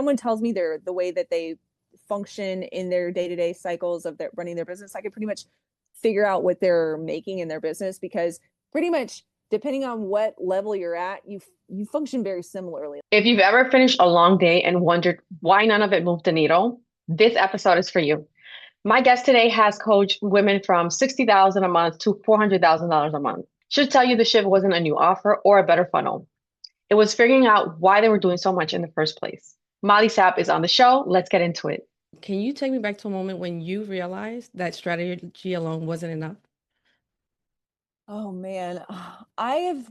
someone tells me the way that they function in their day-to-day cycles of their running their business, I can pretty much figure out what they're making in their business, because pretty much depending on what level you're at, you function very similarly. If you've ever finished a long day and wondered why none of it moved the needle, this episode is for you. My guest today has coached women from 60,000 a month to $400,000 a month. Should tell you the shift wasn't a new offer or a better funnel. It was figuring out why they were doing so much in the first place. Molly Sapp is on the show. Let's get into it. Can you take me back to a moment when you realized that strategy alone wasn't enough? Oh man, I have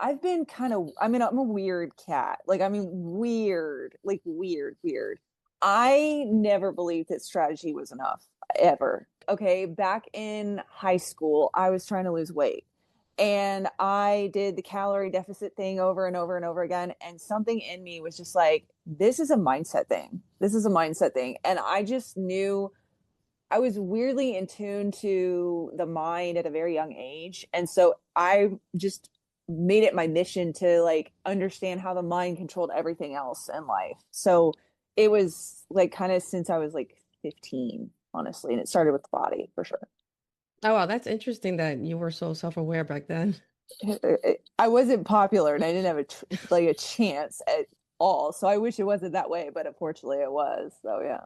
I've been kind of, I mean, I'm a weird cat. Like, I mean, weird, like weird. I never believed that strategy was enough, ever. Okay, back in high school, I was trying to lose weight. And I did the calorie deficit thing over and over and over again. And something in me was just like, this is a mindset thing. This is a mindset thing. And I just knew I was weirdly in tune to the mind at a very young age. And so I just made it my mission to like understand how the mind controlled everything else in life. So it was like kind of since I was like 15, honestly. And it started with the body for sure. Oh, wow, that's interesting that you were so self-aware back then. I wasn't popular and I didn't have like a chance at all. So I wish it wasn't that way, but unfortunately it was. So yeah.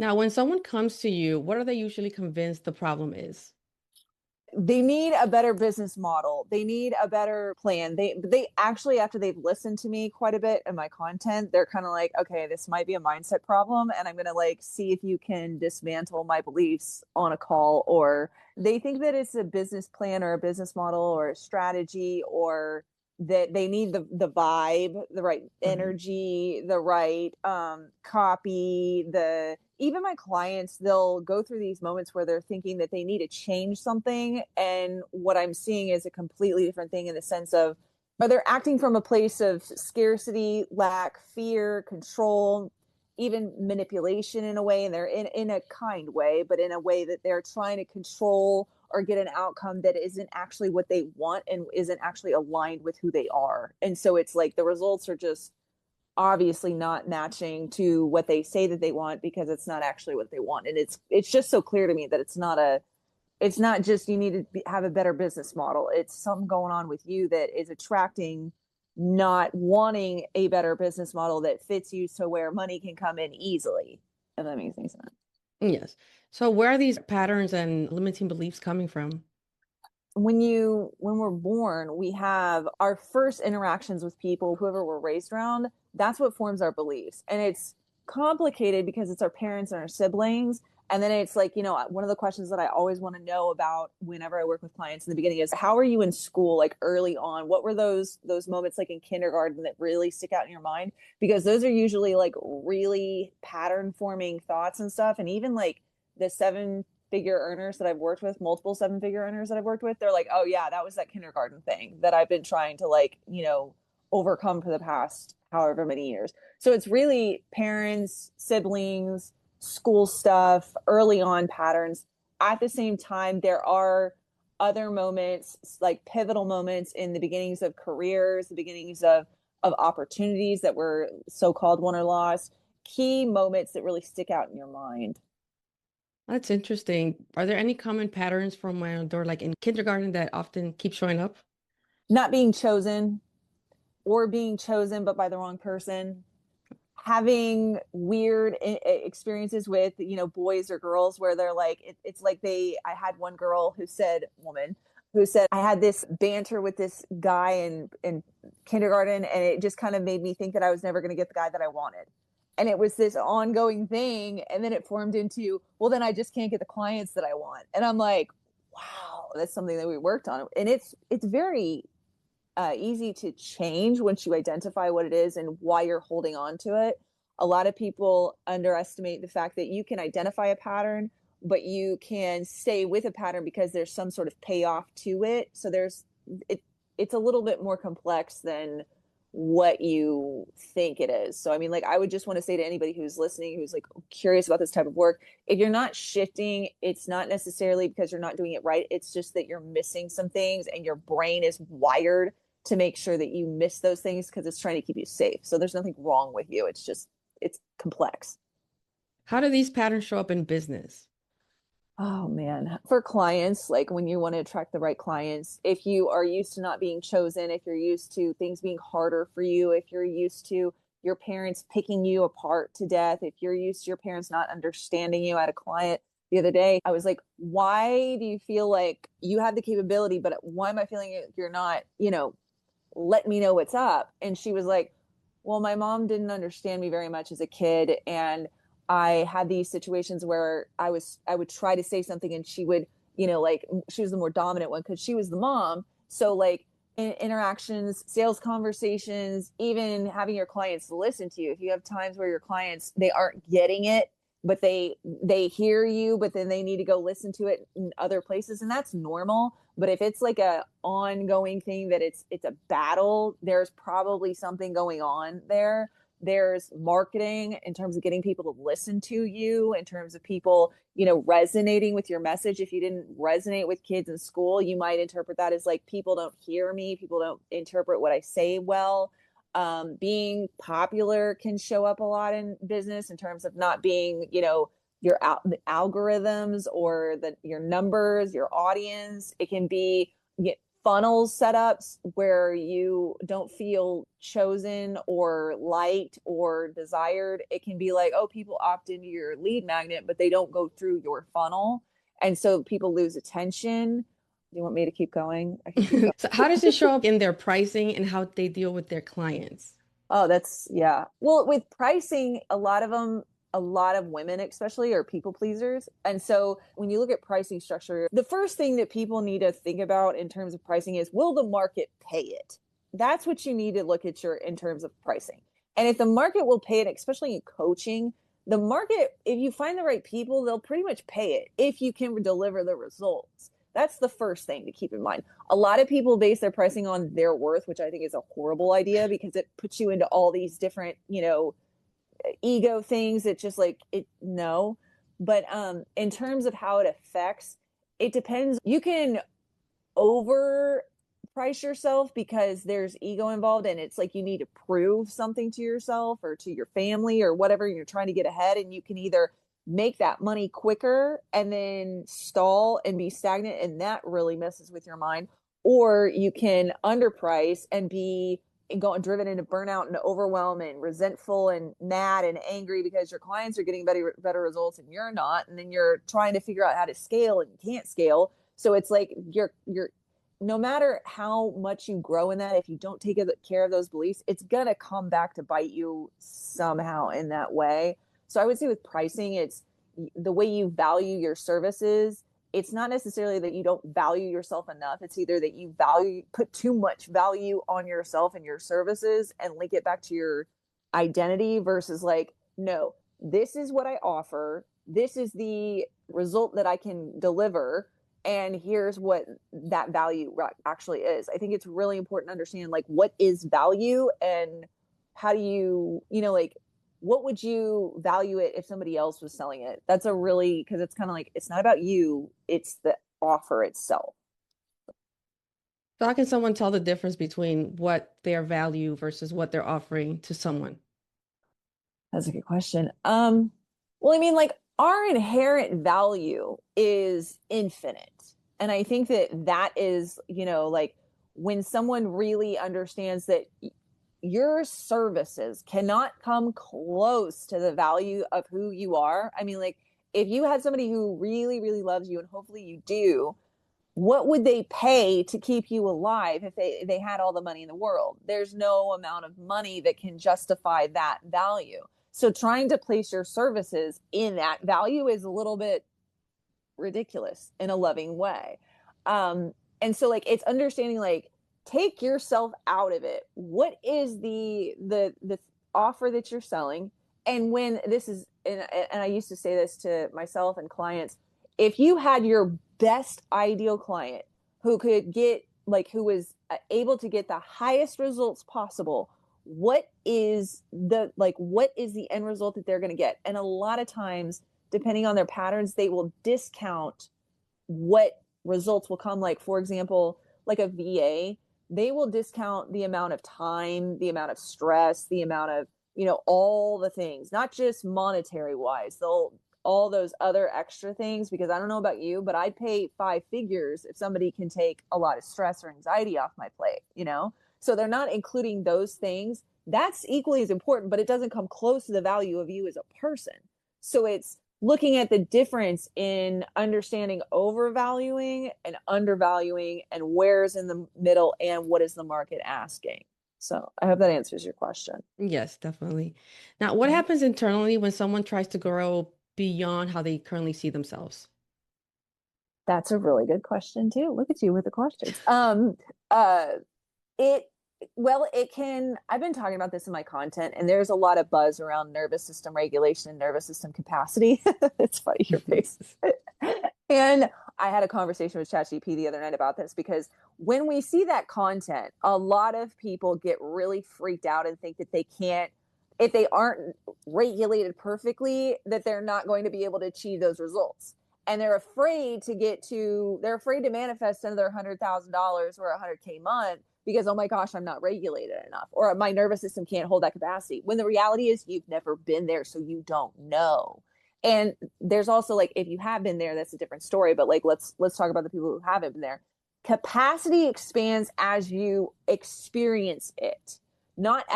Now, when someone comes to you, what are they usually convinced the problem is? They need a better business model. They need a better plan. They actually, after they've listened to me quite a bit in my content, they're kind of like, okay, this might be a mindset problem, and I'm gonna like see if you can dismantle my beliefs on a call. Or they think that it's a business plan or a business model or a strategy, or that they need the vibe, the right Mhm. energy, the right copy, the even my clients, they'll go through these moments where they're thinking that they need to change something. And what I'm seeing is a completely different thing, in the sense of, or they're acting from a place of scarcity, lack, fear, control, even manipulation in a way. And they're in a kind way, but in a way that they're trying to control or get an outcome that isn't actually what they want and isn't actually aligned with who they are. And so it's like the results are just obviously not matching to what they say that they want, because it's not actually what they want. And it's just so clear to me that it's not just you need to have a better business model. It's something going on with you that is attracting not wanting a better business model that fits you, so where money can come in easily, if that makes any sense. Yes. So where are these patterns and limiting beliefs coming from? When we're born, we have our first interactions with people, whoever we're raised around. That's what forms our beliefs. And it's complicated because it's our parents and our siblings. And then it's like, one of the questions that I always want to know about whenever I work with clients in the beginning is, how are you in school, like early on? What were those moments like in kindergarten that really stick out in your mind? Because those are usually like really pattern forming thoughts and stuff. And even like the seven-figure earners that I've worked with, multiple seven-figure earners that I've worked with, they're like, oh yeah, that was that kindergarten thing that I've been trying to like, overcome for the past however many years. So it's really parents, siblings, school stuff, early on patterns. At the same time, there are other moments, like pivotal moments in the beginnings of careers, the beginnings of opportunities that were so-called won or lost, key moments that really stick out in your mind. That's interesting. Are there any common patterns from when or like in kindergarten that often keep showing up? Not being chosen, or being chosen but by the wrong person, having weird experiences with boys or girls, where they're like it's like I had one girl who said, woman who said, I had this banter with this guy in kindergarten, and it just kind of made me think that I was never going to get the guy that I wanted. And it was this ongoing thing, and then it formed into, well, then I just can't get the clients that I want. And I'm like, wow, that's something that we worked on. And it's very easy to change once you identify what it is and why you're holding on to it. A lot of people underestimate the fact that you can identify a pattern, but you can stay with a pattern because there's some sort of payoff to it. So it, it's a little bit more complex than what you think it is. So I mean, like, I would just want to say to anybody who's listening, who's like curious about this type of work, if you're not shifting, it's not necessarily because you're not doing it right. It's just that you're missing some things and your brain is wired to make sure that you miss those things because it's trying to keep you safe. So there's nothing wrong with you. It's just, it's complex. How do these patterns show up in business? Oh man, for clients, like when you want to attract the right clients, if you are used to not being chosen, if you're used to things being harder for you, if you're used to your parents picking you apart to death, if you're used to your parents not understanding you. I had a client the other day. I was like, why do you feel like you have the capability, but why am I feeling you're not, let me know what's up? And she was like, well, my mom didn't understand me very much as a kid. And I had these situations where I would try to say something and she would, like she was the more dominant one because she was the mom. So like interactions, sales conversations, even having your clients listen to you. If you have times where your clients, they aren't getting it, but they hear you, but then they need to go listen to it in other places, and that's normal. But if it's like a ongoing thing that it's a battle, there's probably something going on there. There's marketing in terms of getting people to listen to you, in terms of people, resonating with your message. If you didn't resonate with kids in school, you might interpret that as like, people don't hear me, people don't interpret what I say well. Being popular can show up a lot in business in terms of not being, your the algorithms or your numbers, your audience. It can be funnels setups where you don't feel chosen or liked or desired. It can be like, oh, people opt into your lead magnet, but they don't go through your funnel. And so people lose attention. Do you want me to keep going? I can keep going. So how does it show up in their pricing and how they deal with their clients? Oh, that's, yeah. Well, with pricing, a lot of women especially are people pleasers. And so when you look at pricing structure, the first thing that people need to think about in terms of pricing is, will the market pay it? That's what you need to look at in terms of pricing. And if the market will pay it, especially in coaching, the market, if you find the right people, they'll pretty much pay it if you can deliver the results. That's the first thing to keep in mind. A lot of people base their pricing on their worth, which I think is a horrible idea because it puts you into all these different, ego things. It just like it, no. But in terms of how it affects, it depends. You can over price yourself because there's ego involved, and it's like you need to prove something to yourself or to your family or whatever. You're trying to get ahead, and you can either make that money quicker and then stall and be stagnant, and that really messes with your mind, or you can underprice and be going driven into burnout and overwhelm and resentful and mad and angry because your clients are getting better results and you're not, and then you're trying to figure out how to scale and you can't scale. So it's like you're no matter how much you grow in that, if you don't take care of those beliefs, it's gonna come back to bite you somehow in that way. So I would say with pricing, it's the way you value your services. It's not necessarily that you don't value yourself enough. It's either that you put too much value on yourself and your services and link it back to your identity versus like, no, this is what I offer. This is the result that I can deliver. And here's what that value actually is. I think it's really important to understand like, what is value and how do you, like, what would you value it if somebody else was selling it? That's a really, because it's kind of like, it's not about you, it's the offer itself. So how can someone tell the difference between what their value versus what they're offering to someone? That's a good question. Well, I mean, like our inherent value is infinite. And I think that is, like when someone really understands that your services cannot come close to the value of who you are. I mean, like if you had somebody who really, really loves you, and hopefully you do, what would they pay to keep you alive if they had all the money in the world? There's no amount of money that can justify that value. So trying to place your services in that value is a little bit ridiculous in a loving way. And so like it's understanding like, take yourself out of it. What is the offer that you're selling? And when this is, and I used to say this to myself and clients, if you had your best ideal client who could get like, who was able to get the highest results possible, what is the end result that they're going to get? And a lot of times, depending on their patterns, they will discount what results will come. Like, for example, like a VA, they will discount the amount of time, the amount of stress, the amount of, all the things, not just monetary wise. They'll all those other extra things, because I don't know about you, but I'd pay 5 figures if somebody can take a lot of stress or anxiety off my plate. So they're not including those things. That's equally as important, but it doesn't come close to the value of you as a person. So it's looking at the difference in understanding overvaluing and undervaluing, and where's in the middle, and what is the market asking. So I hope that answers your question. Yes, definitely. Now, what happens internally when someone tries to grow beyond how they currently see themselves? That's a really good question too. Look at you with the questions. It it can, I've been talking about this in my content, and there's a lot of buzz around nervous system regulation and nervous system capacity. It's funny, your face. And I had a conversation with ChatGPT the other night about this, because when we see that content, a lot of people get really freaked out and think that they can't, if they aren't regulated perfectly, that they're not going to be able to achieve those results. And they're afraid to manifest another $100,000 or $100K month, because, oh my gosh, I'm not regulated enough, or my nervous system can't hold that capacity. When the reality is, you've never been there, so you don't know. And there's also, like, if you have been there, that's a different story. But like, let's talk about the people who haven't been there. Capacity expands as you experience it, not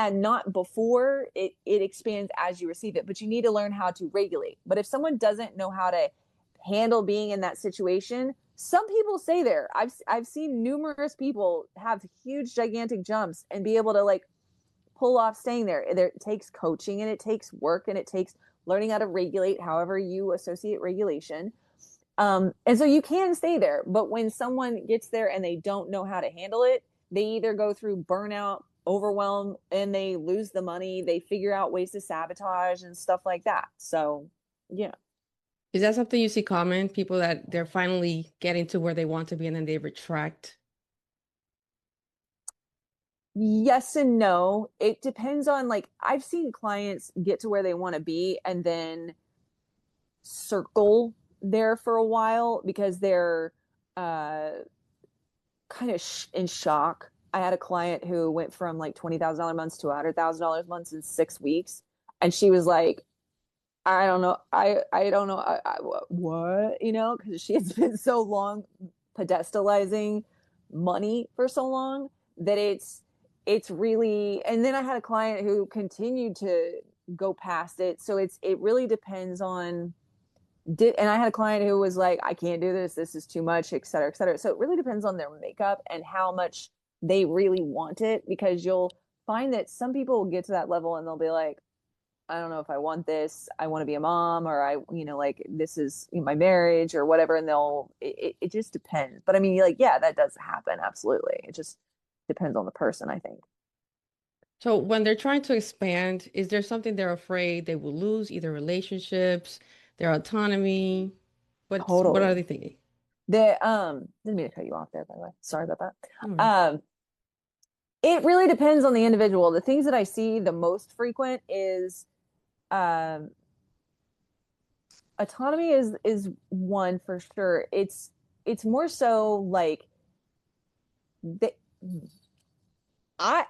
before it expands as you receive it. But you need to learn how to regulate. But if someone doesn't know how to handle being in that situation, some people stay there. I've seen numerous people have huge, gigantic jumps and be able to, like, pull off staying there. It takes coaching, and it takes work, and it takes learning how to regulate however you associate regulation. And so you can stay there. But when someone gets there and they don't know how to handle it, they either go through burnout, overwhelm, and they lose the money. They figure out ways to sabotage and stuff like that. So, yeah. Is that something you see common? People that they're finally getting to where they want to be and then they retract? Yes and no. It depends on, like, I've seen clients get to where they want to be and then circle there for a while because they're kind of in shock. I had a client who went from like $20,000 months to $100,000 months in 6 weeks. And she was like, I don't know. I don't know. What, because she has been so long pedestalizing money for so long that it's really, and then I had a client who continued to go past it. So it really depends on, and I had a client who was like, I can't do this. This is too much, et cetera, et cetera. So it really depends on their makeup and how much they really want it, because you'll find that some people will get to that level and they'll be like, I don't know if I want this. I want to be a mom, or like, this is my marriage or whatever. And it just depends. But I mean, like, yeah, that does happen. Absolutely. It just depends on the person, I think. So when they're trying to expand, is there something they're afraid they will lose, either relationships, their autonomy? What are Totally. they thinking? Didn't mean to cut you off there, by the way. Sorry about All that. right. It really depends on the individual. The things that I see the most frequent is, um, autonomy is one for sure. It's more so like the, I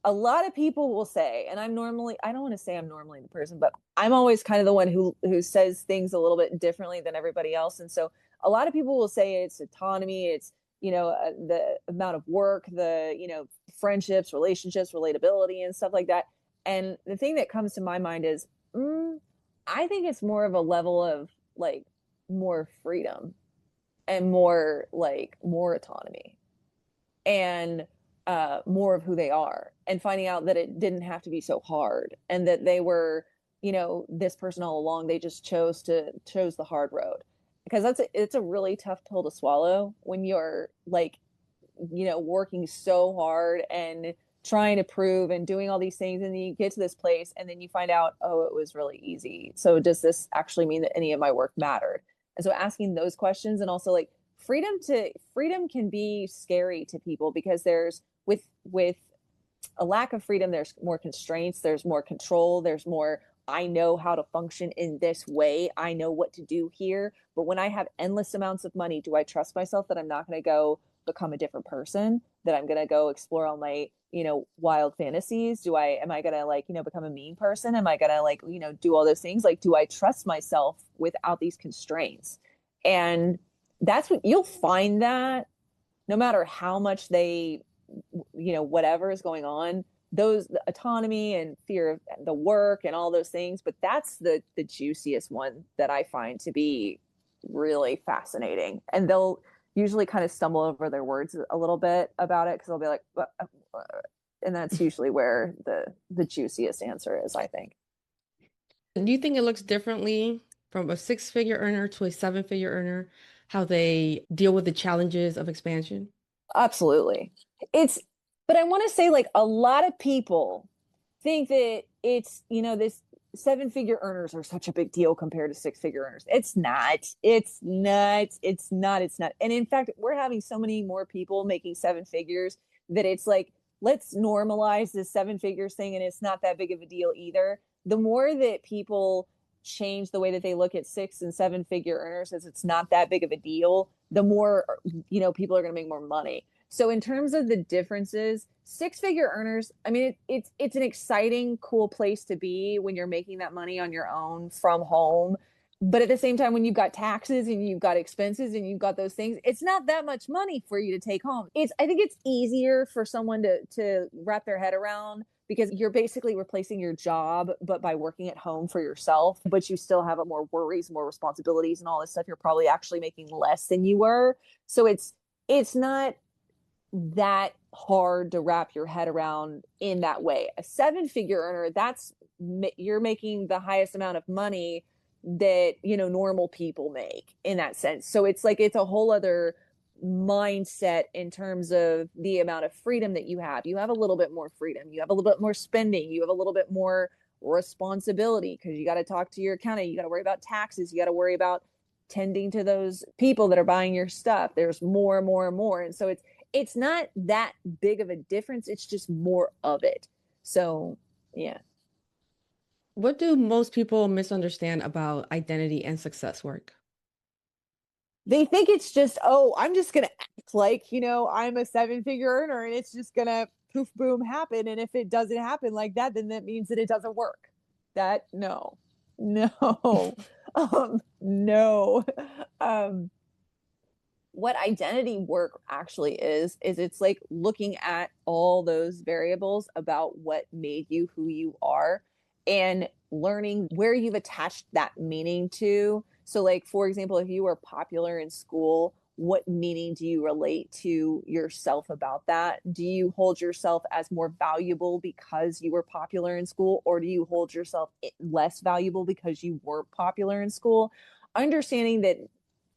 a lot of people will say, and I don't want to say I'm normally the person, but I'm always kind of the one who says things a little bit differently than everybody else. And so a lot of people will say it's autonomy, it's, the amount of work, the, friendships, relationships, relatability, and stuff like that. And the thing that comes to my mind is, I think it's more of a level of, like, more freedom and more autonomy, and more of who they are, and finding out that it didn't have to be so hard, and that they were, this person all along. They just chose the hard road, because it's a really tough pill to swallow when you're, like, working so hard and trying to prove and doing all these things, and then you get to this place and then you find out, oh, it was really easy. So does this actually mean that any of my work mattered? And so asking those questions, and also, like, freedom can be scary to people, because there's, with a lack of freedom, there's more constraints, there's more control, there's more, I know how to function in this way, I know what to do here. But when I have endless amounts of money, do I trust myself that I'm not going to go become a different person? that I'm going to go explore all my, wild fantasies? Am I going to like, become a mean person? Am I going to like, do all those things? Like, do I trust myself without these constraints? And that's what you'll find, that no matter how much they, whatever is going on, those, the autonomy and fear of the work and all those things, but that's the juiciest one that I find to be really fascinating. And they'll usually kind of stumble over their words a little bit about it, because they'll be like, and that's usually where the juiciest answer is, I think. Do you think it looks differently from a six-figure earner to a seven-figure earner, how they deal with the challenges of expansion? Absolutely. It's, but I want to say, like, a lot of people think that it's, this seven-figure earners are such a big deal compared to six-figure earners. It's not. It's not. It's not. It's not. And in fact, we're having so many more people making seven figures that it's like, let's normalize this seven figures thing, and it's not that big of a deal either. The more that people change the way that they look at six and seven figure earners as it's not that big of a deal, the more, people are going to make more money. So in terms of the differences, six figure earners, I mean, it's an exciting, cool place to be when you're making that money on your own from home. But at the same time, when you've got taxes and you've got expenses and you've got those things, it's not that much money for you to take home. I think it's easier for someone to wrap their head around, because you're basically replacing your job, but by working at home for yourself, but you still have more worries, more responsibilities and all this stuff. You're probably actually making less than you were. So it's not that hard to wrap your head around in that way. A seven figure earner, you're making the highest amount of money that, normal people make in that sense. So it's like, it's a whole other mindset in terms of the amount of freedom that you have. You have a little bit more freedom. You have a little bit more spending. You have a little bit more responsibility, because you got to talk to your accountant. You got to worry about taxes. You got to worry about tending to those people that are buying your stuff. There's more and more and more. And so it's not that big of a difference. It's just more of it. So, yeah. What do most people misunderstand about identity and success work? They think it's just, oh, I'm just going to act like, I'm a seven figure earner, and it's just going to poof, boom, happen. And if it doesn't happen like that, then that means that it doesn't work. No, no, no. Um, what identity work actually is it's like looking at all those variables about what made you who you are, and learning where you've attached that meaning to. So like, for example, if you were popular in school, what meaning do you relate to yourself about that? Do you hold yourself as more valuable because you were popular in school, or do you hold yourself less valuable because you weren't popular in school? Understanding that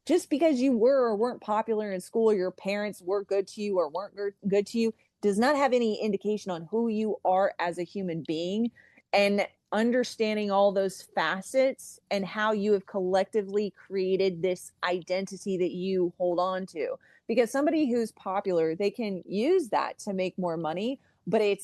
just because you were or weren't popular in school, your parents were good to you or weren't good to you, does not have any indication on who you are as a human being. And understanding all those facets and how you have collectively created this identity that you hold on to. Because somebody who's popular, they can use that to make more money, but it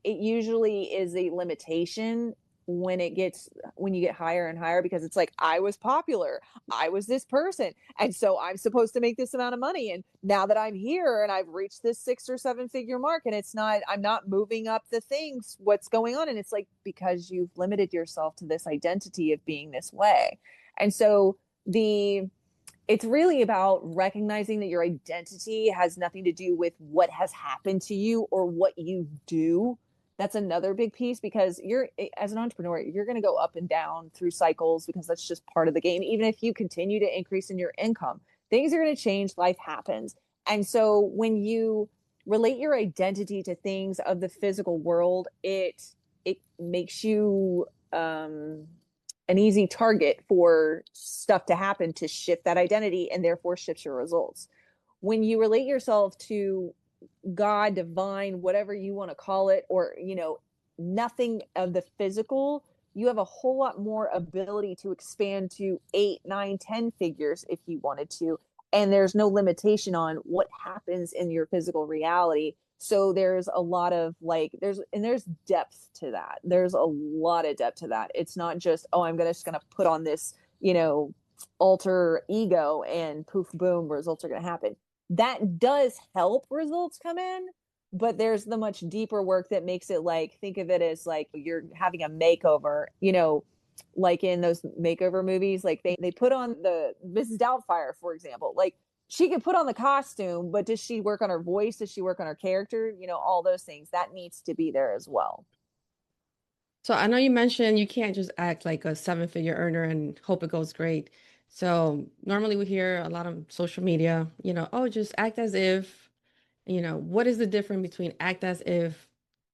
usually is a limitation when you get higher and higher, because it's like, I was popular, I was this person, and so I'm supposed to make this amount of money, and now that I'm here and I've reached this six or seven figure mark, and I'm not moving up the things, what's going on? And it's like, because you've limited yourself to this identity of being this way. And so it's really about recognizing that your identity has nothing to do with what has happened to you or what you do. That's another big piece, because as an entrepreneur, you're going to go up and down through cycles, because that's just part of the game. Even if you continue to increase in your income, things are going to change, life happens. And so when you relate your identity to things of the physical world, it makes you an easy target for stuff to happen to shift that identity, and therefore shifts your results. When you relate yourself to God, divine, whatever you want to call it, or, nothing of the physical, you have a whole lot more ability to expand to 8, 9, 10 figures if you wanted to. And there's no limitation on what happens in your physical reality. So there's a lot of there's depth to that. There's a lot of depth to that. It's not just, oh, I'm just going to put on this, alter ego and poof, boom, results are going to happen. that does help results come in, but there's the much deeper work that makes it like, think of it as like you're having a makeover, like in those makeover movies, like they put on the Mrs. Doubtfire, for example, like she could put on the costume, but does she work on her voice? Does she work on her character? All those things that needs to be there as well. So I know you mentioned you can't just act like a seven-figure earner and hope it goes great. So normally we hear a lot of social media, oh, just act as if, what is the difference between act as if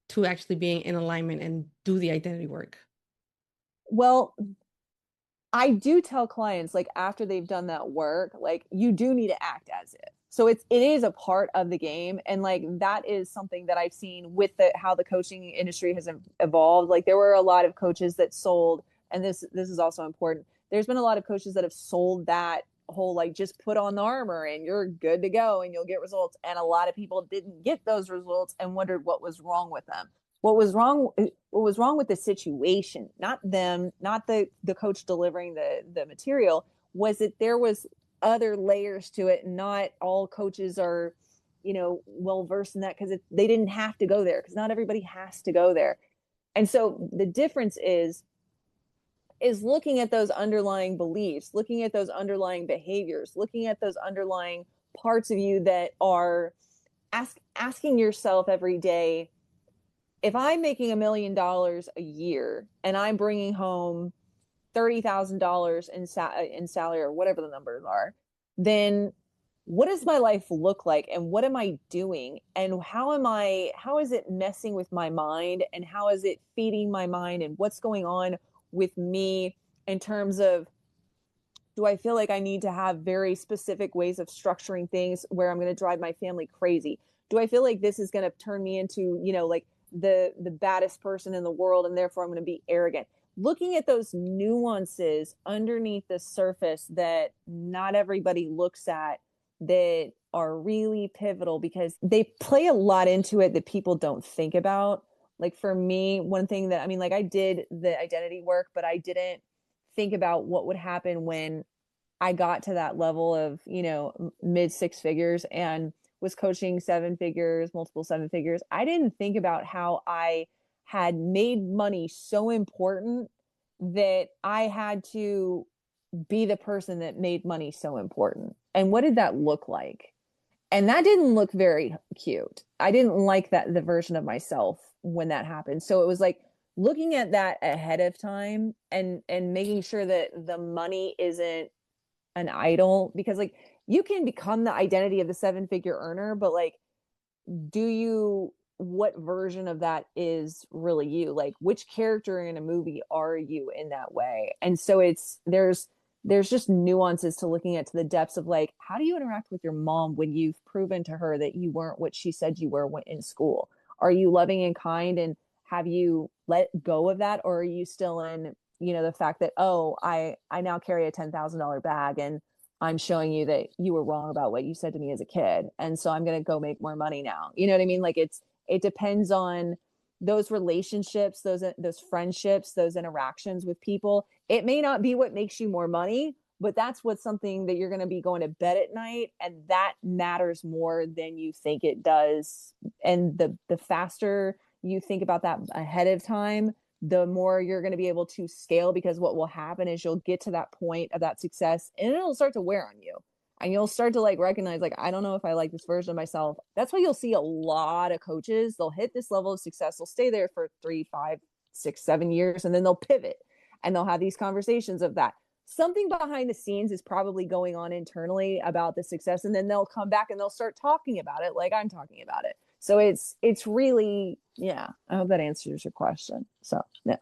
to actually being in alignment and do the identity work? Well, I do tell clients, like, after they've done that work, like, you do need to act as if. So it is a part of the game, and like that is something that I've seen with how the coaching industry has evolved. Like there were a lot of coaches that sold, and this is also important. There's been a lot of coaches that have sold that whole like just put on the armor and you're good to go and you'll get results. And a lot of people didn't get those results and wondered what was wrong with them. What was wrong with the situation, not them, not the coach delivering the material, was that there was other layers to it. Not all coaches are well versed in that, because they didn't have to go there, because not everybody has to go there. And so the difference is looking at those underlying beliefs, looking at those underlying behaviors, looking at those underlying parts of you that are asking yourself every day, if I'm making $1 million a year and I'm bringing home $30,000 in salary, or whatever the numbers are, then what does my life look like, and what am I doing, and how is it messing with my mind, and how is it feeding my mind, and what's going on with me in terms of, do I feel like I need to have very specific ways of structuring things where I'm going to drive my family crazy? Do I feel like this is going to turn me into, like the baddest person in the world, and therefore I'm going to be arrogant? Looking at those nuances underneath the surface that not everybody looks at, that are really pivotal because they play a lot into it that people don't think about. Like for me, one thing that, I mean, like I did the identity work, but I didn't think about what would happen when I got to that level of, mid six figures and was coaching seven figures, multiple seven figures. I didn't think about how I had made money so important that I had to be the person that made money so important. And what did that look like? And that didn't look very cute. I didn't like the version of myself when that happened. So it was like looking at that ahead of time, and making sure that the money isn't an idol, because like you can become the identity of the seven-figure earner, but like, what version of that is really you? Like which character in a movie are you in that way? And so there's just nuances to looking at, to the depths of like, how do you interact with your mom when you've proven to her that you weren't what she said you were in school? Are you loving and kind, and have you let go of that, or are you still in the fact that, oh, I now carry a $10,000 bag, and I'm showing you that you were wrong about what you said to me as a kid, and so I'm going to go make more money now? You know what I mean? Like it depends on those relationships, those friendships, those interactions with people. It may not be what makes you more money, but that's what's something that you're going to be going to bed at night, and that matters more than you think it does. And the faster you think about that ahead of time, the more you're going to be able to scale, because what will happen is you'll get to that point of that success and it'll start to wear on you, and you'll start to like recognize, like, I don't know if I like this version of myself. That's why you'll see a lot of coaches, they'll hit this level of success, they'll stay there for 3, 5, 6, 7 years, and then they'll pivot and they'll have these conversations of that something behind the scenes is probably going on internally about the success, and then they'll come back and they'll start talking about it like I'm talking about it. So it's really, yeah, I hope that answers your question. So yeah.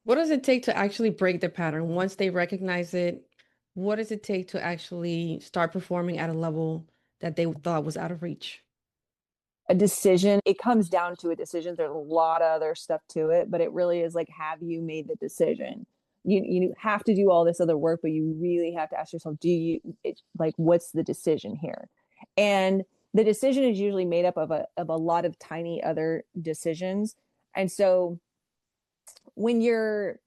What does it take to actually break the pattern? Once they recognize it, what does it take to actually start performing at a level that they thought was out of reach? A decision, it comes down to a decision. There's a lot of other stuff to it, but it really is like, have you made the decision? You have to do all this other work, but you really have to ask yourself, like, what's the decision here? And the decision is usually made up of a lot of tiny other decisions. And so when you're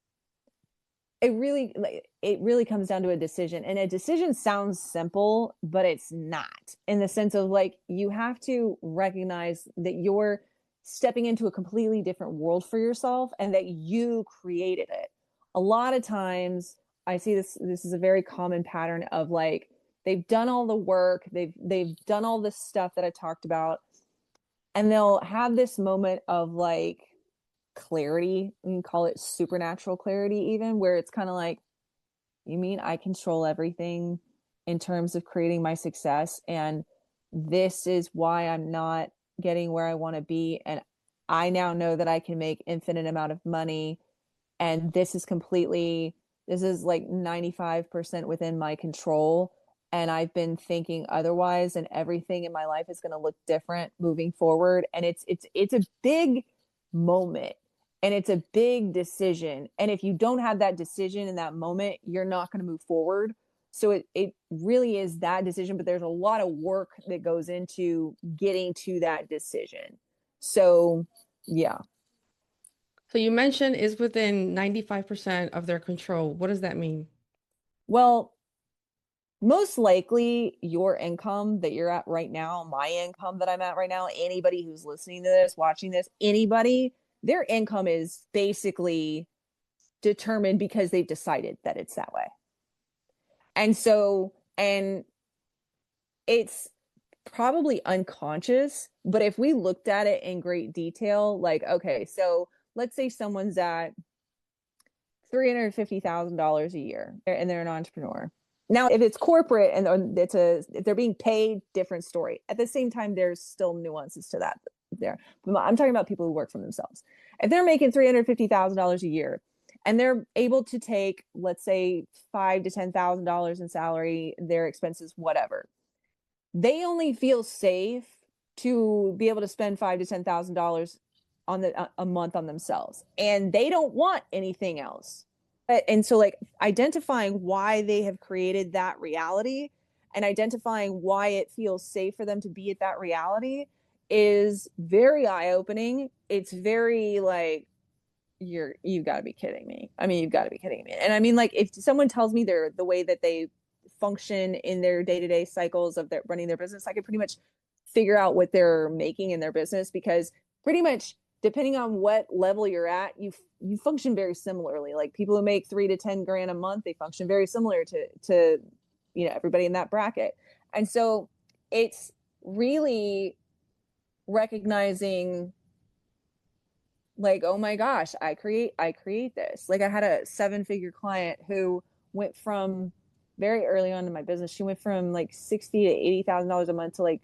it really comes down to a decision, and a decision sounds simple, but it's not, in the sense of like, you have to recognize that you're stepping into a completely different world for yourself and that you created it. A lot of times I see this is a very common pattern of like, they've done all the work, they've done all this stuff that I talked about, and they'll have this moment of like clarity. We can call it supernatural clarity, even, where it's kind of like, you mean I control everything in terms of creating my success, and this is why I'm not getting where I want to be, and I now know that I can make infinite amount of money, and this is like 95% within my control, and I've been thinking otherwise, and everything in my life is going to look different moving forward. And it's a big moment, and it's a big decision, and if you don't have that decision in that moment, you're not going to move forward. So it really is that decision, but there's a lot of work that goes into getting to that decision. So yeah. So you mentioned is within 95% of their control. What does that mean? Well, most likely your income that you're at right now, my income that I'm at right now, anybody who's listening to this, watching this, anybody, their income is basically determined because they've decided that it's that way. And so, and it's probably unconscious, but if we looked at it in great detail, like, okay, so let's say someone's at $350,000 a year and they're an entrepreneur. Now, if it's corporate and if they're being paid, different story. At the same time, there's still nuances to that there. I'm talking about people who work for themselves. If they're making $350,000 a year and they're able to take, let's say, $5,000 to $10,000 in salary, their expenses, whatever, they only feel safe to be able to spend $5,000 to $10,000 on a month on themselves, and they don't want anything else. And so, like, identifying why they have created that reality and identifying why it feels safe for them to be at that reality is very eye-opening. It's very like, you've got to be kidding me. I mean, you've got to be kidding me. And I mean, like, if someone tells me the way that they function in their day-to-day cycles of their running their business, I could pretty much figure out what they're making in their business, because pretty much depending on what level you're at, you function very similarly. Like, people who make 3 to 10 grand a month, they function very similar to everybody in that bracket. And so it's really recognizing, like, oh my gosh, I create this. Like, I had a 7-figure client who went from, very early on in my business, she went from like $60,000 to $80,000 a month to like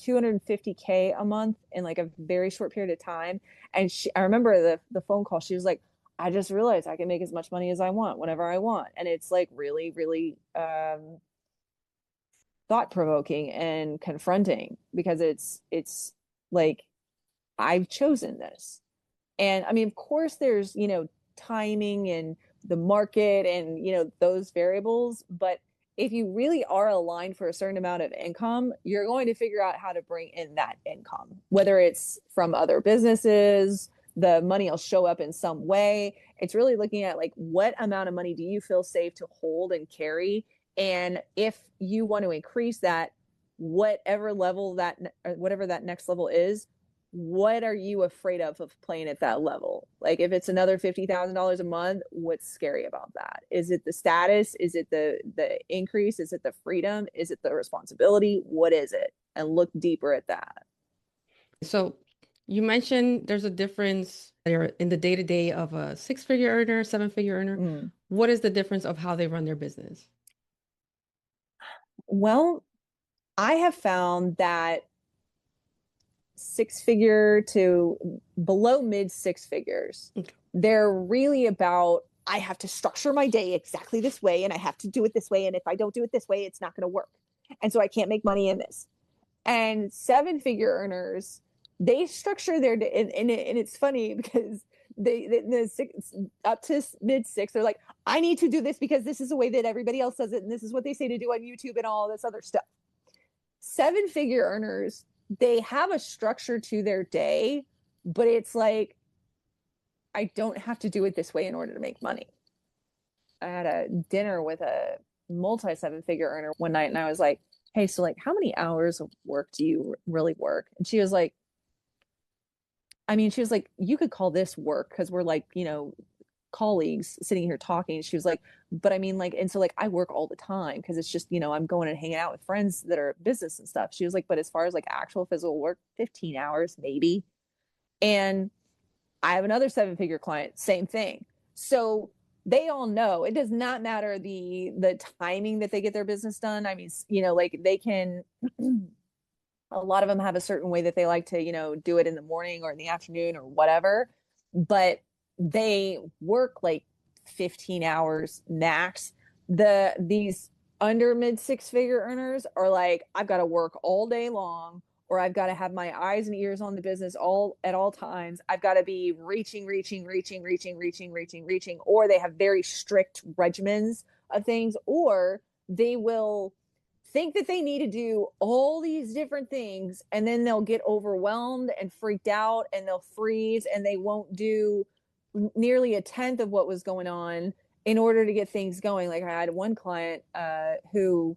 $250K a month in like a very short period of time. And I remember the phone call. She was like, I just realized I can make as much money as I want whenever I want. And it's like really, really thought provoking and confronting, because it's like, I've chosen this. And I mean, of course, there's, timing and the market and, those variables. But if you really are aligned for a certain amount of income, you're going to figure out how to bring in that income, whether it's from other businesses, the money will show up in some way. It's really looking at, like, what amount of money do you feel safe to hold and carry? And if you want to increase that, whatever that next level is, what are you afraid of playing at that level? Like, if it's another $50,000 a month, what's scary about that? Is it the status? Is it the increase? Is it the freedom? Is it the responsibility? What is it? And look deeper at that. So you mentioned there's a difference there in the day-to-day of a 6-figure earner, 7-figure earner. Mm. What is the difference of how they run their business? Well, I have found that 6-figure to below mid 6 figures, Okay. they're really about, I have to structure my day exactly this way, and I have to do it this way, and if I don't do it this way, it's not going to work, and so I can't make money in this. And 7-figure earners, they structure their day, and it's funny because up to mid 6, they're like, I need to do this because this is the way that everybody else does it, and this is what they say to do on YouTube and all this other stuff. 7-figure earners, they have a structure to their day, but it's like, I don't have to do it this way in order to make money. had a dinner with a multi seven figure earner one night, and I was like, hey, so like how many hours of work do you really work? And she was like, I mean, she was like, you could call this work because we're like, colleagues sitting here talking. She was like, but I mean, like, and so like I work all the time because it's just, I'm going and hanging out with friends that are business and stuff. She was like, but as far as like actual physical work, 15 hours maybe. And I have another seven figure client, same thing. So they all know it does not matter the timing that they get their business done. I mean, like they can a lot of them have a certain way that they like to, do it in the morning or in the afternoon or whatever, but they work like 15 hours max. These under mid six figure earners are like, I've got to work all day long, or I've got to have my eyes and ears on the business all at all times. I've got to be reaching, or they have very strict regimens of things, or they will think that they need to do all these different things, and then they'll get overwhelmed and freaked out and they'll freeze and they won't do nearly a tenth of what was going on in order to get things going. Like I had one client who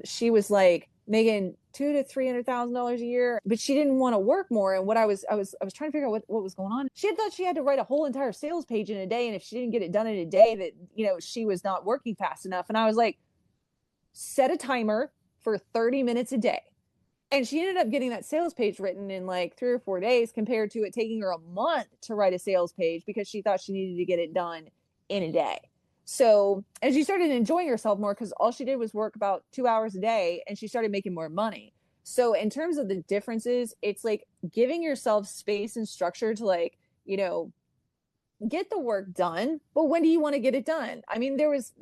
she was like making $200,000 to $300,000 a year, but she didn't want to work more. And what I was trying to figure out what was going on. She had thought she had to write a whole entire sales page in a day, and if she didn't get it done in a day, that she was not working fast enough. And I was like, set a timer for 30 minutes a day. And she ended up getting that sales page written in like 3 or 4 days, compared to it taking her a month to write a sales page because she thought she needed to get it done in a day. So, and she started enjoying herself more because all she did was work about 2 hours a day, and she started making more money. So in terms of the differences, it's like giving yourself space and structure to like, get the work done, but when do you want to get it done? I mean, there's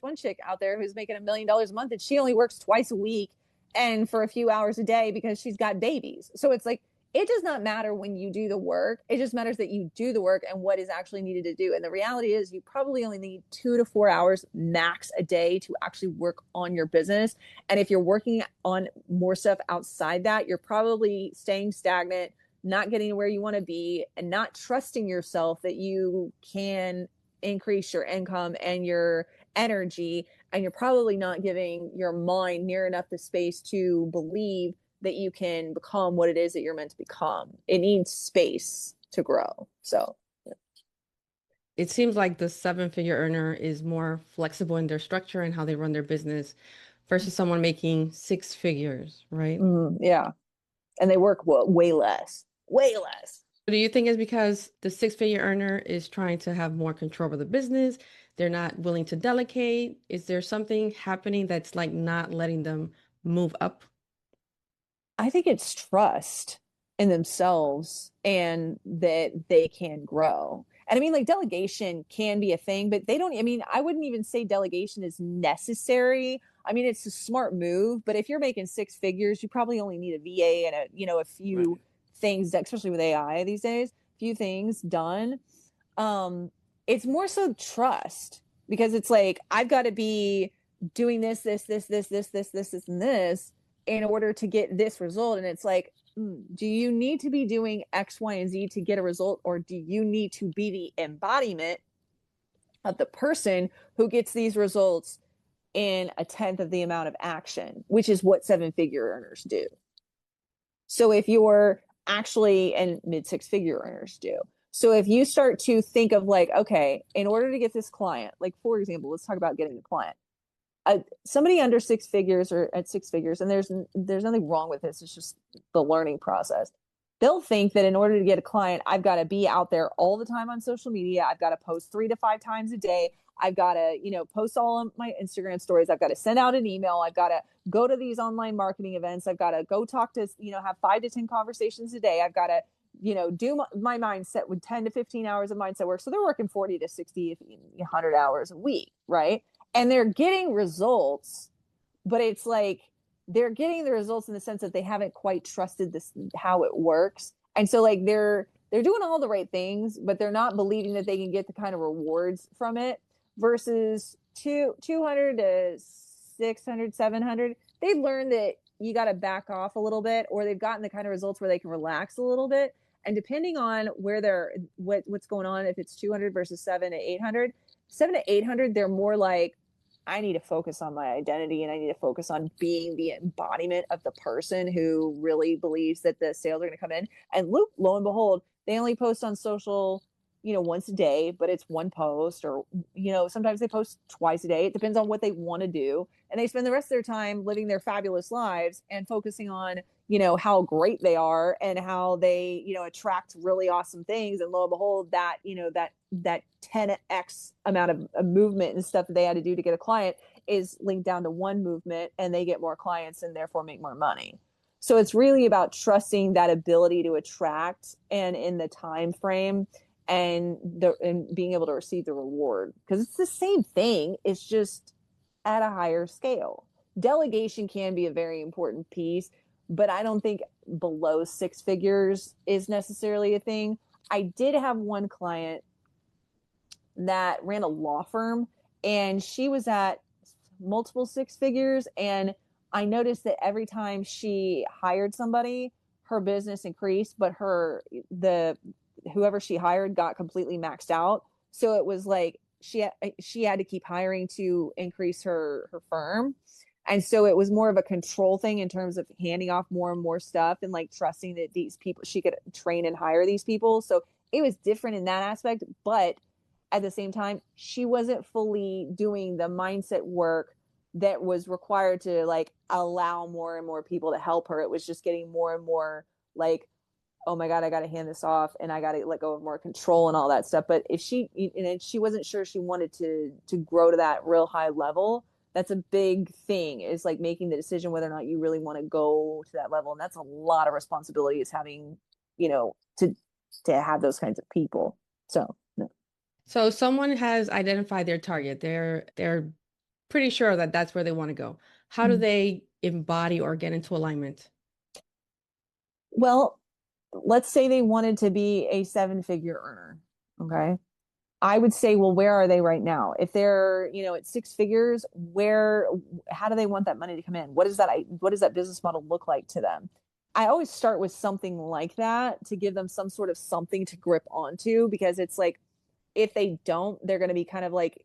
one chick out there who's making $1 million a month, and she only works twice a week and for a few hours a day because she's got babies. So it's like, it does not matter when you do the work. It just matters that you do the work and what is actually needed to do. And the reality is you probably only need 2 to 4 hours max a day to actually work on your business. And if you're working on more stuff outside that, you're probably staying stagnant, not getting to where you want to be, and not trusting yourself that you can increase your income and your energy. And you're probably not giving your mind near enough the space to believe that you can become what it is that you're meant to become. It needs space to grow. So It seems like the seven-figure earner is more flexible in their structure and how they run their business versus someone making six figures, right? yeah. And they work way less. Way less. Do you think it's because the six-figure earner is trying to have more control over the business? They're not willing to delegate? Is there something happening that's like not letting them move up? I think it's trust in themselves and that they can grow. And I mean, like delegation can be a thing, but I mean, I wouldn't even say delegation is necessary. I mean, it's a smart move, but if you're making six figures, you probably only need a VA and a few things, especially with AI these days, a few things done. It's more so trust, because it's like, I've got to be doing this, and this in order to get this result. And it's like, do you need to be doing X, Y, and Z to get a result? Or do you need to be the embodiment of the person who gets these results in a tenth of the amount of action, which is what seven figure earners do. So if you're actually, and mid six figure earners do. So if you start to think of like, okay, in order to get this client, like for example, let's talk about getting a client. Somebody under six figures or at six figures, and there's nothing wrong with this, it's just the learning process. They'll think that in order to get a client, I've got to be out there all the time on social media. I've got to post 3 to 5 times a day. I've got to, post all of my Instagram stories. I've got to send out an email. I've got to go to these online marketing events. I've got to go talk to, have 5 to 10 conversations a day. I've got to, do my mindset with 10 to 15 hours of mindset work. So they're working 40 to 60, 100 hours a week, right? And they're getting results, but it's like they're getting the results in the sense that they haven't quite trusted this, how it works. And so like they're doing all the right things, but they're not believing that they can get the kind of rewards from it. Versus 200 to 600, 700, they've learned that you got to back off a little bit, or they've gotten the kind of results where they can relax a little bit. And depending on where what's going on, if it's 200 versus 7 to 800, 7 to 800, they're more like, I need to focus on my identity and I need to focus on being the embodiment of the person who really believes that the sales are going to come in. And lo and behold, they only post on social, once a day, but it's one post, or, sometimes they post twice a day. It depends on what they want to do. And they spend the rest of their time living their fabulous lives and focusing on, how great they are and how they, attract really awesome things. And lo and behold, that, that 10x amount of movement and stuff that they had to do to get a client is linked down to one movement, and they get more clients and therefore make more money. So it's really about trusting that ability to attract and in the time frame and being able to receive the reward, because it's the same thing. It's just at a higher scale. Delegation can be a very important piece, but I don't think below six figures is necessarily a thing. I did have one client that ran a law firm, and she was at multiple six figures. And I noticed that every time she hired somebody, her business increased, but whoever she hired got completely maxed out. So it was like she had to keep hiring to increase her firm. And so it was more of a control thing in terms of handing off more and more stuff and like trusting that these people, she could train and hire these people. So it was different in that aspect. But at the same time, she wasn't fully doing the mindset work that was required to like allow more and more people to help her. It was just getting more and more like, oh my God, I got to hand this off and I got to let go of more control and all that stuff. But if she wasn't sure she wanted to grow to that real high level, that's a big thing, is like making the decision whether or not you really want to go to that level. And that's a lot of responsibility, is having, to have those kinds of people. So, no. So someone has identified their target. They're pretty sure that that's where they want to go. How do they embody or get into alignment? Well, let's say they wanted to be a seven-figure earner. Okay. I would say, well, where are they right now? If they're, at six figures, how do they want that money to come in? What does that business model look like to them? I always start with something like that to give them some sort of something to grip onto, because it's like, if they don't, they're going to be kind of like,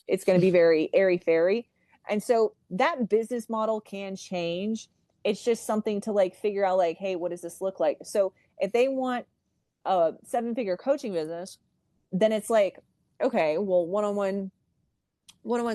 it's going to be very airy fairy. And so that business model can change. It's just something to like figure out, like, hey, what does this look like? So if they want a seven-figure coaching business, then it's like, okay, well, one-on-one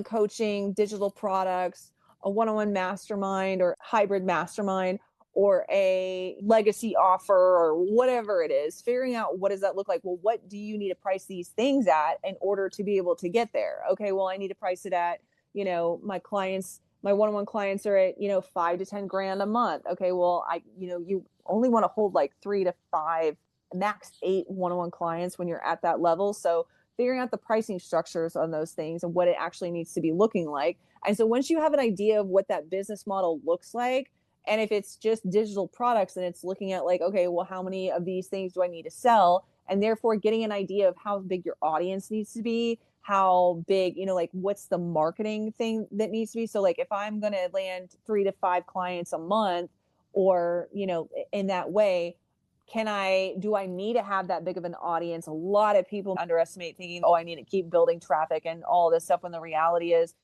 coaching, digital products, a one-on-one mastermind or hybrid mastermind, or a legacy offer, or whatever it is, figuring out what does that look like? Well, what do you need to price these things at in order to be able to get there? Okay, well, I need to price it at, my one-on-one clients are at, 5 to 10 grand a month. Okay, well, you only want to hold like 3 to 5, max 8 one-on-one clients when you're at that level. So figuring out the pricing structures on those things and what it actually needs to be looking like. And so once you have an idea of what that business model looks like, and if it's just digital products, then it's looking at like, okay, well, how many of these things do I need to sell? And therefore getting an idea of how big your audience needs to be, how big, like what's the marketing thing that needs to be. So like if I'm going to land 3 to 5 clients a month, or, in that way, do I need to have that big of an audience? A lot of people underestimate, thinking, oh, I need to keep building traffic and all this stuff, when the reality is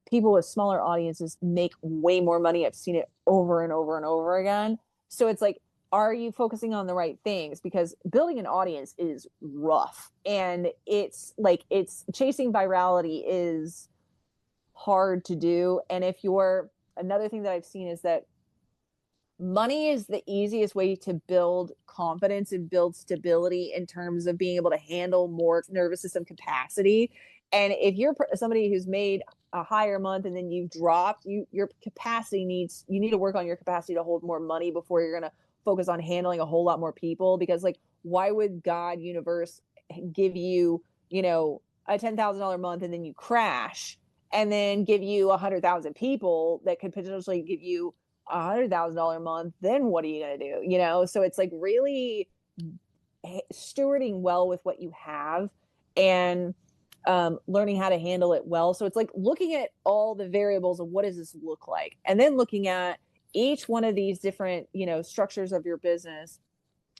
people with smaller audiences make way more money. I've seen it over and over and over again. So it's like, are you focusing on the right things? Because building an audience is rough, and it's chasing virality is hard to do. And another thing that I've seen is that money is the easiest way to build confidence and build stability in terms of being able to handle more nervous system capacity. And if you're somebody who's made a higher month and then you've dropped, your capacity you need to work on your capacity to hold more money before you're going to focus on handling a whole lot more people. Because like, why would God, universe, give you, a $10,000 month and then you crash, and then give you 100,000 people that could potentially give you $100,000 a month? Then what are you going to do? So it's like really stewarding well with what you have, and learning how to handle it well. So it's like looking at all the variables of what does this look like, and then looking at each one of these different, structures of your business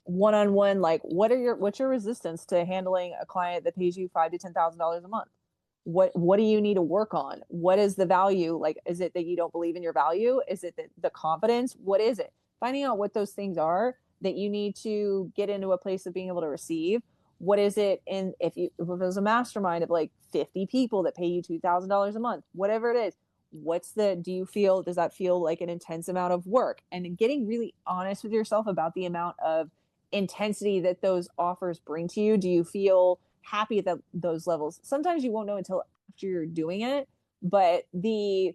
one-on-one, like what's your resistance to handling a client that pays you $5,000 to $10,000 a month? What do you need to work on? What is the value? Like, is it that you don't believe in your value? Is it that the confidence? What is it? Finding out what those things are that you need to get into a place of being able to receive. What is it? And if it was a mastermind of like 50 people that pay you $2,000 a month, whatever it is, does that feel like an intense amount of work? And getting really honest with yourself about the amount of intensity that those offers bring to you. Do you feel happy at those levels? Sometimes you won't know until after you're doing it, but the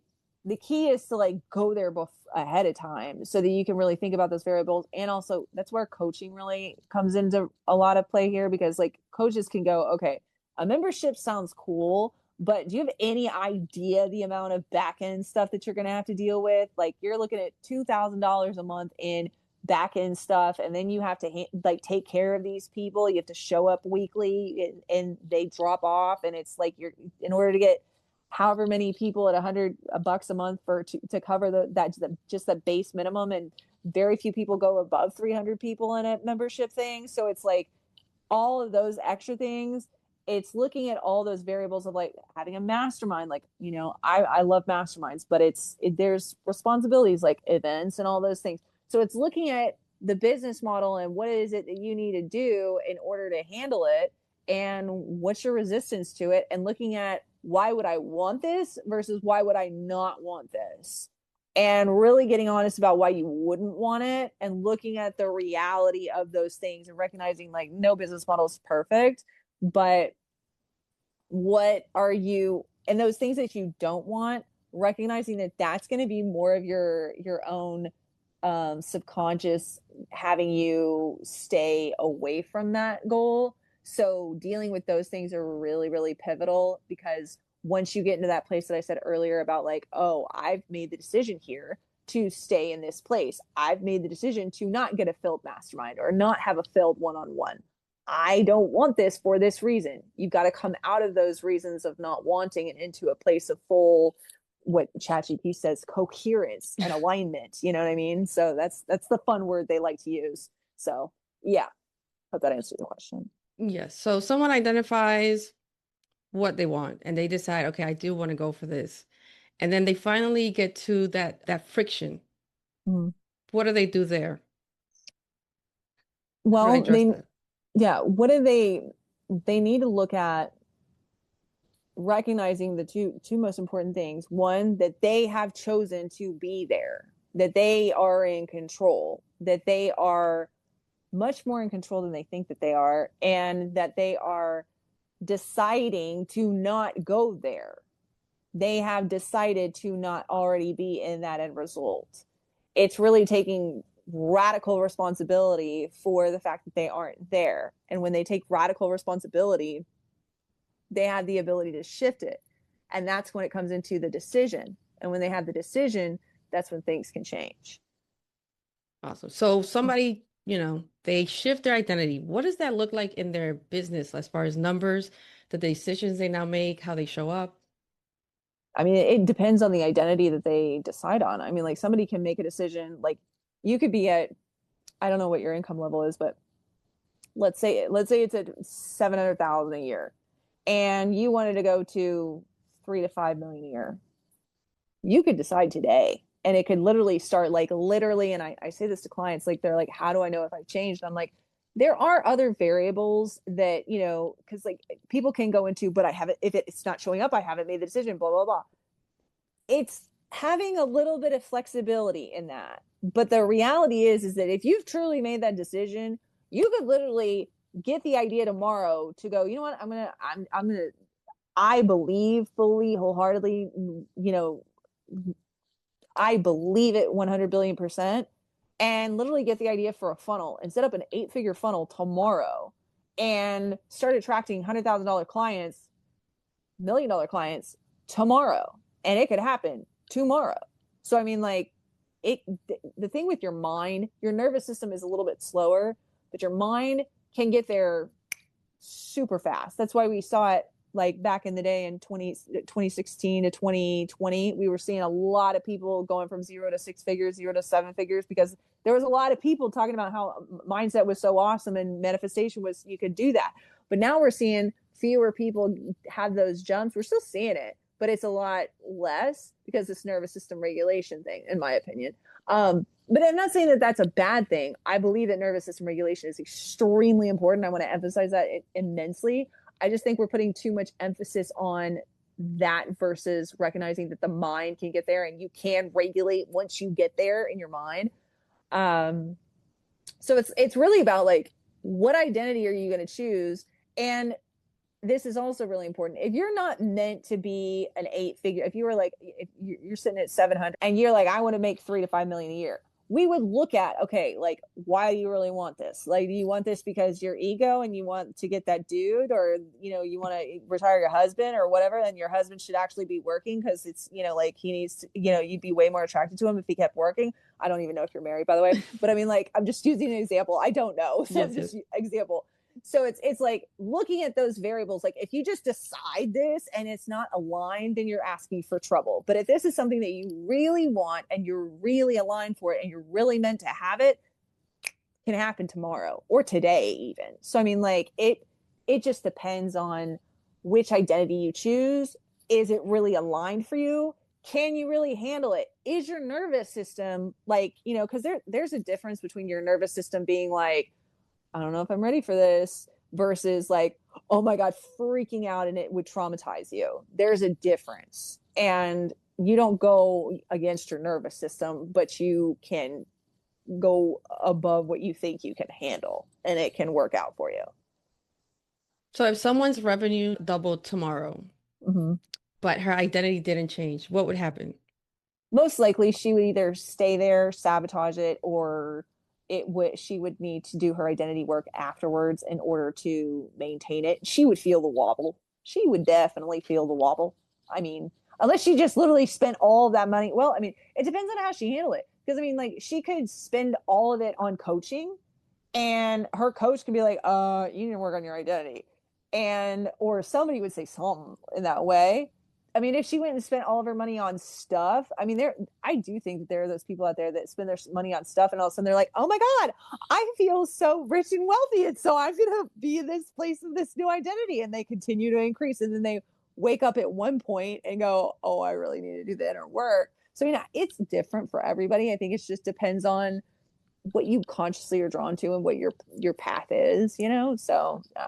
key is to like go there ahead of time so that you can really think about those variables. And also that's where coaching really comes into a lot of play here, because like coaches can go, okay, a membership sounds cool, but do you have any idea the amount of back end stuff that you're going to have to deal with? Like you're looking at $2,000 a month in back end stuff, and then you have to like take care of these people. You have to show up weekly, and they drop off, and it's like you're, in order to get however many people at $100 a month to cover just the base minimum, and very few people go above 300 people in a membership thing. So it's like all of those extra things. It's looking at all those variables of like having a mastermind. Like, I love masterminds, but there's responsibilities like events and all those things. So it's looking at the business model and what is it that you need to do in order to handle it, and what's your resistance to it, and looking at why would I want this versus why would I not want this, and really getting honest about why you wouldn't want it, and looking at the reality of those things and recognizing like no business model is perfect, but what are you, and those things that you don't want, recognizing that that's going to be more of your own subconscious having you stay away from that goal. So dealing with those things are really, really pivotal, because once you get into that place that I said earlier about like, oh, I've made the decision here to stay in this place. I've made the decision to not get a filled mastermind or not have a filled one-on-one. I don't want this for this reason. You've got to come out of those reasons of not wanting and into a place of full, what ChatGPT says, coherence and alignment. You know what I mean? So that's the fun word they like to use. So yeah, hope that answers the question. Yes. So someone identifies what they want and they decide, okay, I do want to go for this. And then they finally get to that friction. Mm-hmm. What do they do there? How do I Well, address that? what do they need to look at, recognizing the two most important things. One, that they have chosen to be there, that they are in control, that they are much more in control than they think that they are, and that they are deciding to not go there. They have decided to not already be in that end result. It's really taking radical responsibility for the fact that they aren't there. And when they take radical responsibility, they have the ability to shift it. And that's when it comes into the decision. And when they have the decision, that's when things can change. Awesome. So somebody, they shift their identity. What does that look like in their business as far as numbers, the decisions they now make, how they show up? I mean, it depends on the identity that they decide on. I mean, like somebody can make a decision, like you could be at, I don't know what your income level is, but let's say it's at 700,000 a year, and you wanted to go to 3 to 5 million a year. You could decide today, and it could literally start like literally. And I say this to clients, like they're like, how do I know if I've changed? I'm like, there are other variables that, because like people can go into, but I haven't, if it's not showing up, I haven't made the decision, blah, blah, blah. It's having a little bit of flexibility in that. But the reality is that if you've truly made that decision, you could literally get the idea tomorrow to go, you know what, I'm gonna, I believe fully, wholeheartedly, I believe it 100 billion percent, and literally get the idea for a funnel and set up an 8-figure funnel tomorrow and start attracting $100,000 clients, $1 million clients tomorrow. And it could happen tomorrow. So, I mean, like the thing with your mind, your nervous system is a little bit slower, but your mind can get there super fast. That's why we saw it like back in the day in 2016 to 2020, we were seeing a lot of people going from 0 to 6 figures, 0 to 7 figures, because there was a lot of people talking about how mindset was so awesome and manifestation was, you could do that. But now we're seeing fewer people have those jumps. We're still seeing it, but it's a lot less because this nervous system regulation thing, in my opinion. But I'm not saying that that's a bad thing. I believe that nervous system regulation is extremely important. I want to emphasize that immensely. I just think we're putting too much emphasis on that versus recognizing that the mind can get there and you can regulate once you get there in your mind. So it's really about like, what identity are you going to choose? And this is also really important. If you're not meant to be an 8-figure, if you were like, if you're sitting at 700 and you're like, I want to make 3 to 5 million a year, we would look at, okay, like, why do you really want this? Like, do you want this because your ego and you want to get that dude, or, you know, you want to retire your husband or whatever, and your husband should actually be working because it's, you know, like he needs to, you know, you'd be way more attracted to him if he kept working. I don't even know if you're married, by the way, but I mean, like, I'm just using an example. I don't know. So Yes, just yes. example. So it's like looking at those variables. Like, if you just decide this and it's not aligned, then you're asking for trouble. But if this is something that you really want and you're really aligned for it and you're really meant to have it, can happen tomorrow or today even. So I mean, like, it just depends on which identity you choose. Is it really aligned for you? Can you really handle it? Is your nervous system, like, you know, because there's a difference between your nervous system being like, I don't know if I'm ready for this, versus like, oh my God, freaking out and it would traumatize you. There's a difference. And you don't go against your nervous system, but you can go above what you think you can handle and it can work out for you. So if someone's revenue doubled tomorrow, Mm-hmm. but her identity didn't change, what would happen? Most likely she would either stay there, sabotage it, or she would need to do her identity work afterwards in order to maintain it. She would feel the wobble. She would definitely feel the wobble. I mean, unless she just literally spent all of that money. Well, I mean, it depends on how she handled it. Because I mean, like, she could spend all of it on coaching, and her coach could be like, you need to work on your identity. And or somebody would say something in that way. I mean, if she went and spent all of her money on stuff, I mean, I do think that there are those people out there that spend their money on stuff, and all of a sudden they're like, oh my God, I feel so rich and wealthy. And so I'm going to be in this place of this new identity. And they continue to increase. And then they wake up at one point and go, oh, I really need to do the inner work. So, you know, it's different for everybody. I think it just depends on what you consciously are drawn to and what your path is, you know? So, yeah.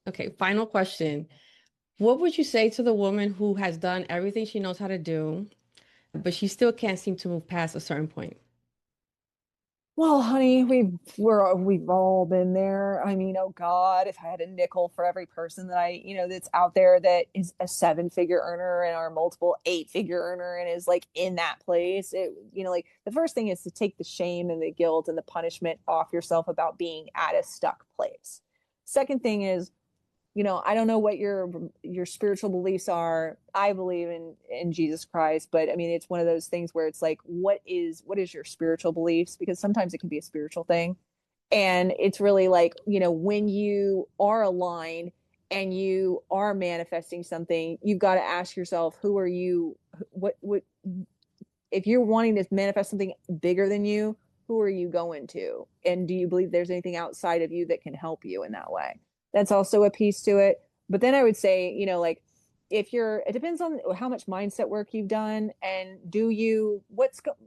Okay, final question. What would you say to the woman who has done everything she knows how to do, but she still can't seem to move past a certain point? Well, honey, we've all been there. I mean, oh God, if I had a nickel for every person that that's out there that is a 7-figure earner and are multiple 8-figure earner and is like in that place, like, the first thing is to take the shame and the guilt and the punishment off yourself about being at a stuck place. Second thing is, I don't know what your spiritual beliefs are. I believe in Jesus Christ, but I mean, it's one of those things where it's like, what is your spiritual beliefs? Because sometimes it can be a spiritual thing. And it's really like, when you are aligned and you are manifesting something, you've got to ask yourself, who are you? What if you're wanting to manifest something bigger than you, who are you going to? And do you believe there's anything outside of you that can help you in that way? That's also a piece to it. But then I would say, like, it depends on how much mindset work you've done, and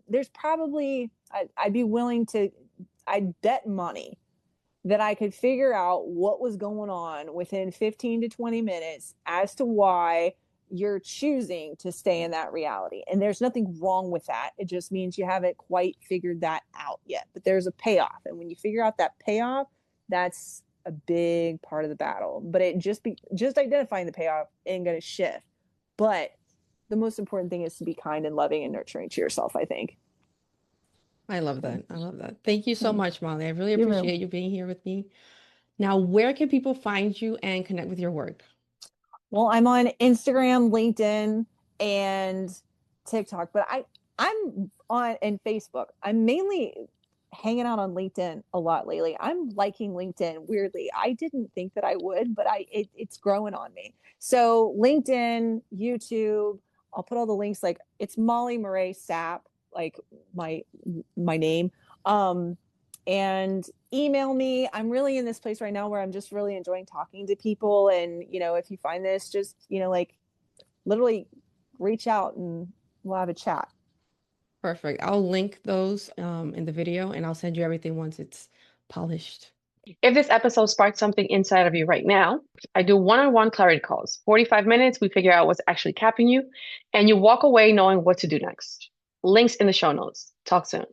there's probably, I'd be willing to, I'd bet money that I could figure out what was going on within 15 to 20 minutes as to why you're choosing to stay in that reality. And there's nothing wrong with that. It just means you haven't quite figured that out yet. But there's a payoff. And when you figure out that payoff, that's a big part of the battle. But just identifying the payoff ain't going to shift. But the most important thing is to be kind and loving and nurturing to yourself, I think. I love that. I love that. Thank you so much, Molly. I really You're real. appreciate you being here with me. Now, where can people find you and connect with your work? Well, I'm on Instagram, LinkedIn, and TikTok, but I'm on and Facebook. I'm mainly hanging out on LinkedIn a lot lately. I'm liking LinkedIn weirdly. I didn't think that I would, but it's growing on me. So LinkedIn, YouTube, I'll put all the links. Like it's Molly Muret Sapp, like my my name. Um, and email me. I'm really in this place right now where I'm just really enjoying talking to people. And if you find this, just like literally reach out and we'll have a chat. Perfect. I'll link those in the video and I'll send you everything once it's polished. If this episode sparked something inside of you right now, I do one-on-one clarity calls. 45 minutes, we figure out what's actually capping you, and you walk away knowing what to do next. Links in the show notes. Talk soon.